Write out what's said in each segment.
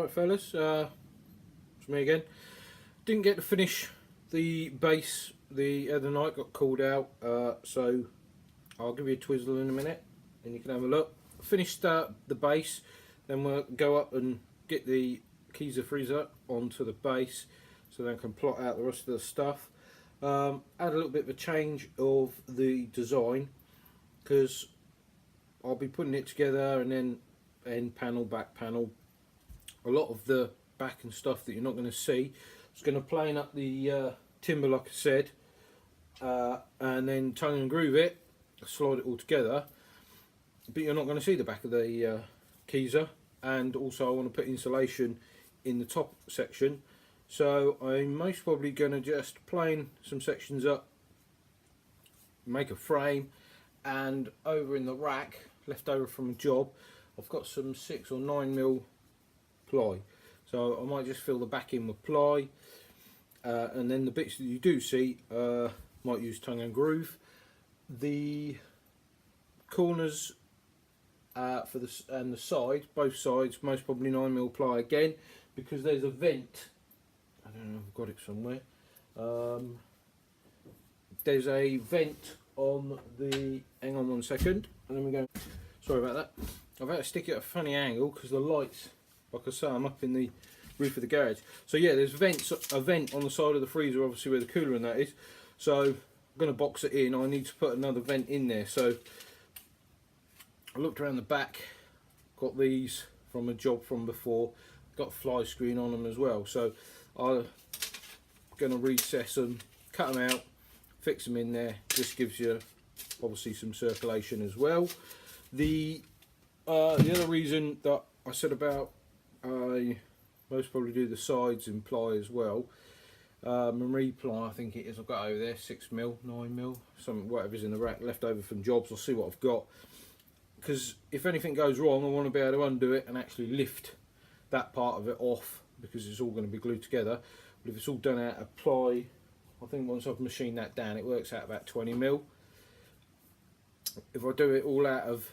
Right fellas, it's me again. Didn't get to finish the base the other night, got called out, so I'll give you a twizzle in a minute and you can have a look. Finished the base, then we'll go up and get the Keezer freezer onto the base so then I can plot out the rest of the stuff. Add a little bit of a change of the design because I'll be putting it together and then end panel, back panel. A lot of the back and stuff that you're not going to see. It's going to plane up the timber like I said, and then tongue and groove it, slide it all together, but you're not going to see the back of the Keezer. And also I want to put insulation in the top section, so I'm most probably going to just plane some sections up, make a frame, and over in the rack left over from a job I've got some 6 or 9mm ply, so I might just fill the back in with ply, and then the bits that you do see might use tongue and groove. The corners for the and the side, both sides, most probably 9mm ply again, because there's a vent. I don't know if I've got it somewhere. There's a vent on the, hang on one second, and then we go. Sorry about that. I've had to stick it at a funny angle because the lights, like I say, I'm up in the roof of the garage. So yeah, there's a vent on the side of the freezer, obviously where the cooler and that is. So I'm going to box it in. I need to put another vent in there. So I looked around the back, got these from a job from before, got a fly screen on them as well. So I'm going to recess them, cut them out, fix them in there. This gives you obviously some circulation as well. The other reason that I said about I most probably do the sides in ply as well, Marie ply I think it is, I've got over there 6mm, 9mm, something, whatever's in the rack left over from jobs. I'll see what I've got, because if anything goes wrong I want to be able to undo it and actually lift that part of it off, because it's all going to be glued together. But if it's all done out of ply, I think once I've machined that down it works out about 20mm. If I do it all out of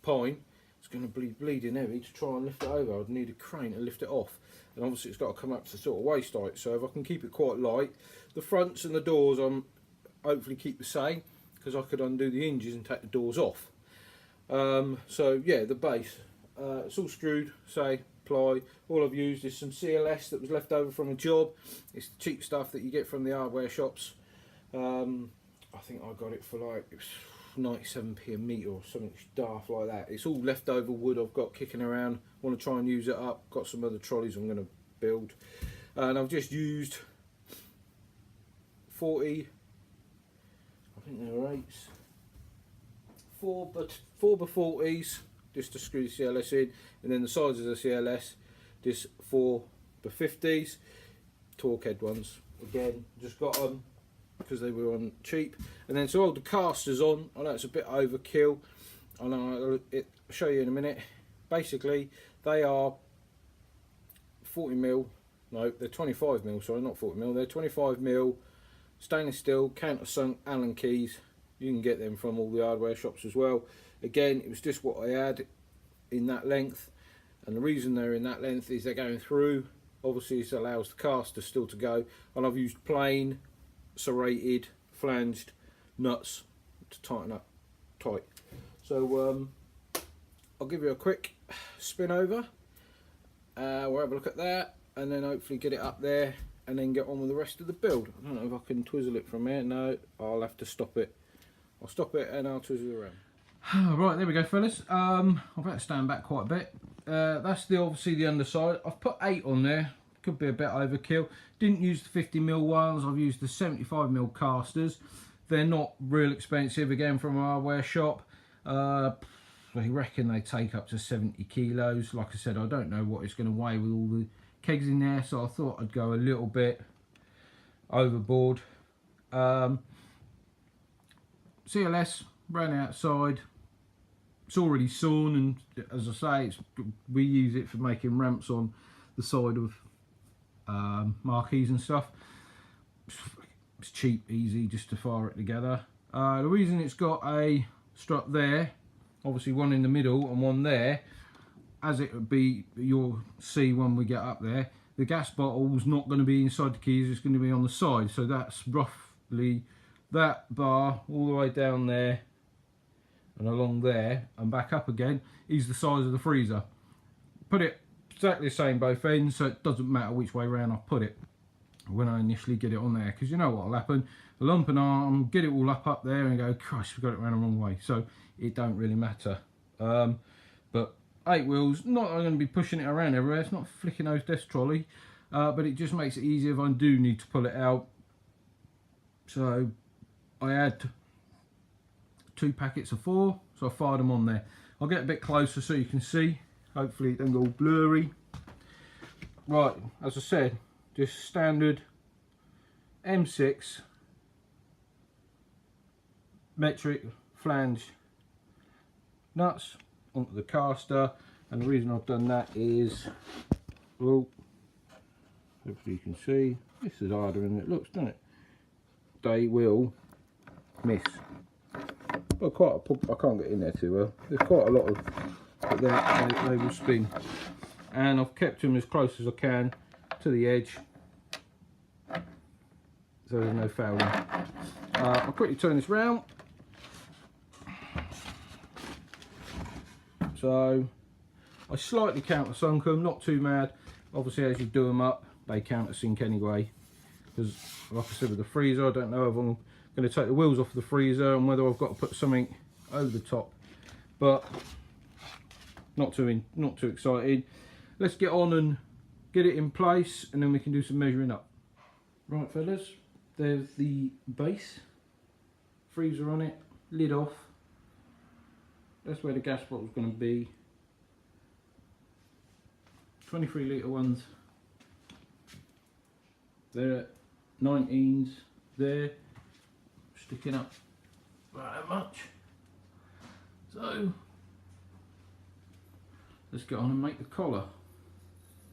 pine, it's going to be bleeding heavy to try and lift it over. I'd need a crane to lift it off, and obviously it's got to come up to sort of waist height. So if I can keep it quite light, the fronts and the doors I'm hopefully keep the same, because I could undo the hinges and take the doors off. So yeah, the base, it's all screwed, say ply. All I've used is some CLS that was left over from a job. It's the cheap stuff that you get from the hardware shops. I think I got it for like, it was 97p a metre or something daft like that. It's all leftover wood I've got kicking around. Want to try and use it up. Got some other trolleys I'm going to build, and I've just used 40, I think they're 8s, 4x40s just to screw the CLS in, and then the sides of the CLS just 4x50s, torque head ones. Again, just got them because they were on cheap. And then so all the casters on, I know it's a bit overkill, I'll show you in a minute. Basically they are 40mm, no they're 25mm, sorry, not 40mm, they're 25mm stainless steel countersunk Allen keys. You can get them from all the hardware shops as well. Again, it was just what I had in that length, and the reason they're in that length is they're going through, obviously this allows the caster still to go, and I've used plain serrated flanged nuts to tighten up tight. So I'll give you a quick spin over, we'll have a look at that and then hopefully get it up there and then get on with the rest of the build. I don't know if I can twizzle it from here. No, I'll have to stop it. I'll stop it and I'll twizzle around. Right, there we go fellas. I've had to stand back quite a bit. That's obviously the underside. I've put 8 on there. Could be a bit overkill. Didn't use the 50mm ones, I've used the 75mm casters. They're not real expensive, again from a hardware shop. They reckon they take up to 70 kilos. Like I said, I don't know what it's going to weigh with all the kegs in there, so I thought I'd go a little bit overboard. CLS ran outside. It's already sawn, and as I say, we use it for making ramps on the side of marquees and stuff. It's cheap, easy just to fire it together. The reason it's got a strut there, obviously one in the middle and one there, as it would be, you'll see when we get up there, the gas bottle's not going to be inside the keys, it's going to be on the side. So that's roughly that bar all the way down there and along there and back up again is the size of the freezer. Put it exactly the same both ends, so it doesn't matter which way around I put it when I initially get it on there, because you know what will happen, the lump and arm, get it all up there and go, Christ, we got it around the wrong way. So it don't really matter. But 8 wheels, not I'm going to be pushing it around everywhere, it's not flicking those desk trolley, but it just makes it easier if I do need to pull it out. So I had 2 packets of 4, so I fired them on there. I'll get a bit closer so you can see, hopefully it doesn't go all blurry. Right, as I said, just standard M6 metric flange nuts onto the caster, and the reason I've done that is, well, hopefully you can see, this is harder than it looks, doesn't it? They will miss. But I can't get in there too well. There's quite a lot of, but they will spin. And I've kept them as close as I can to the edge, so there's no fouling. I'll quickly turn this round. So I slightly countersunk them, not too mad. Obviously, as you do them up, they countersink anyway. Because, like I said, with the freezer, I don't know if I'm going to take the wheels off the freezer and whether I've got to put something over the top. But not too excited. Let's get on and get it in place, and then we can do some measuring up. Right, fellas, there's the base, freezer on it, lid off. That's where the gas bottle's going to be. 23 litre ones. They're at 19s there, sticking up about that much. So let's get on and make the collar.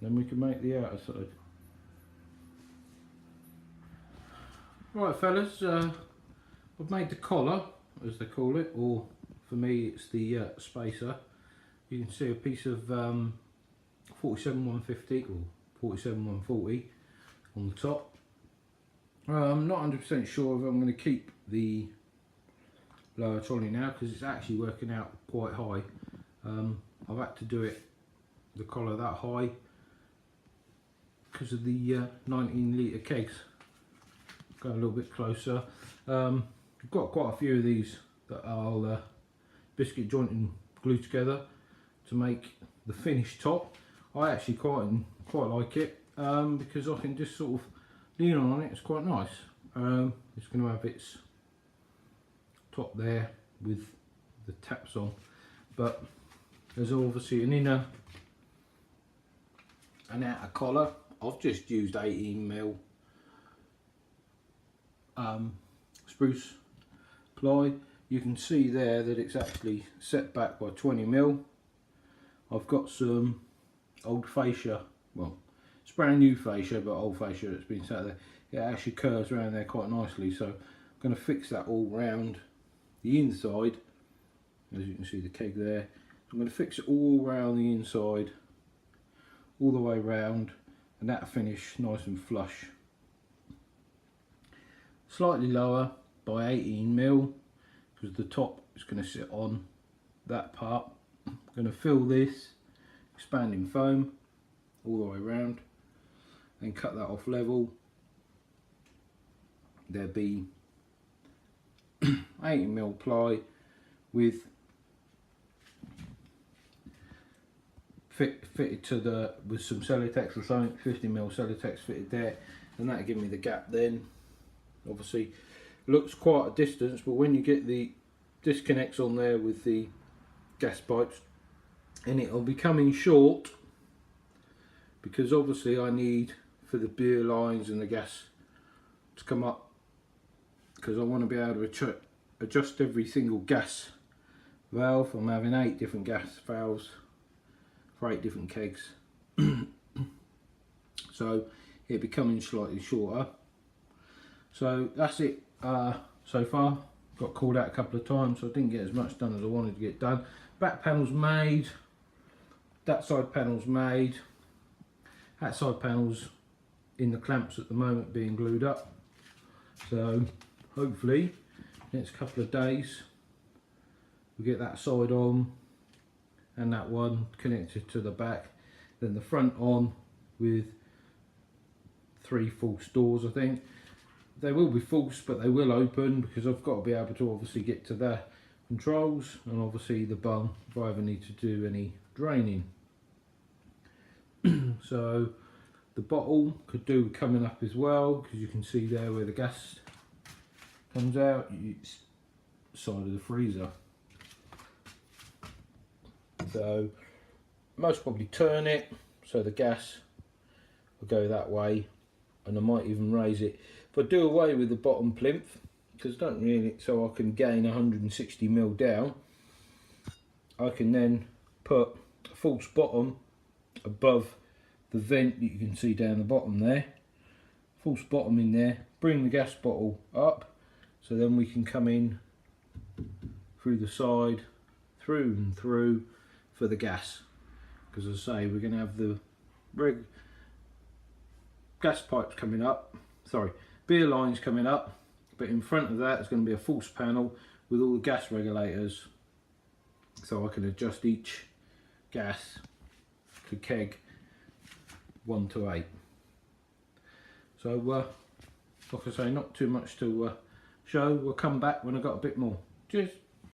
Then we can make the outer side. Right, fellas, I've made the collar, as they call it, or for me it's the spacer. You can see a piece of 47-150 or 47-140 on the top. I'm not 100% sure if I'm going to keep the lower trolley now, because it's actually working out quite high. I've had to do it, the collar that high, because of the 19 litre kegs. Go a little bit closer. I've got quite a few of these that I'll biscuit joint and glue together to make the finished top. I actually quite like it, because I can just sort of lean on it. It's quite nice. It's going to have its top there with the taps on, but there's obviously an inner and outer collar. I've just used 18mm spruce ply. You can see there that it's actually set back by 20mm. I've got some old fascia, well, it's brand new fascia, but old fascia that's been sat there. It actually curves around there quite nicely, so I'm going to fix that all round the inside. As you can see, the keg there. I'm going to fix it all round the inside, all the way round, and that'll finish nice and flush. Slightly lower by 18mm, because the top is going to sit on that part. I'm going to fill this expanding foam all the way around and cut that off level. There'll be 18mm ply with fitted to the, with some Celotex or something, 50mm Celotex fitted there, and that'll give me the gap then. Obviously looks quite a distance, but when you get the disconnects on there with the gas pipes, and it'll be coming short, because obviously I need for the beer lines and the gas to come up, because I want to be able to adjust every single gas valve. I'm having 8 different gas valves for 8 different kegs, so it'll be coming slightly shorter. So that's it so far. Got called out a couple of times, so I didn't get as much done as I wanted to get done. Back panel's made, that side panel's made. That side panel's in the clamps at the moment being glued up. So hopefully next couple of days we get that side on and that one connected to the back, then the front on with 3 false doors. I think they will be false, but they will open because I've got to be able to obviously get to the controls and obviously the bung if I ever need to do any draining. So the bottle could do with coming up as well, because you can see there where the gas comes out, it's side of the freezer. So most probably turn it so the gas will go that way, and I might even raise it. If I do away with the bottom plinth, because I don't really, so I can gain 160mm down, I can then put a false bottom above the vent that you can see down the bottom there, false bottom in there, bring the gas bottle up, so then we can come in through the side, through and through for the gas, because as I say, we're going to have the gas pipes coming up, sorry, beer lines coming up, but in front of that is going to be a false panel with all the gas regulators, so I can adjust each gas to keg 1 to 8. So like I say, not too much to show. We'll come back when I've got a bit more. Cheers.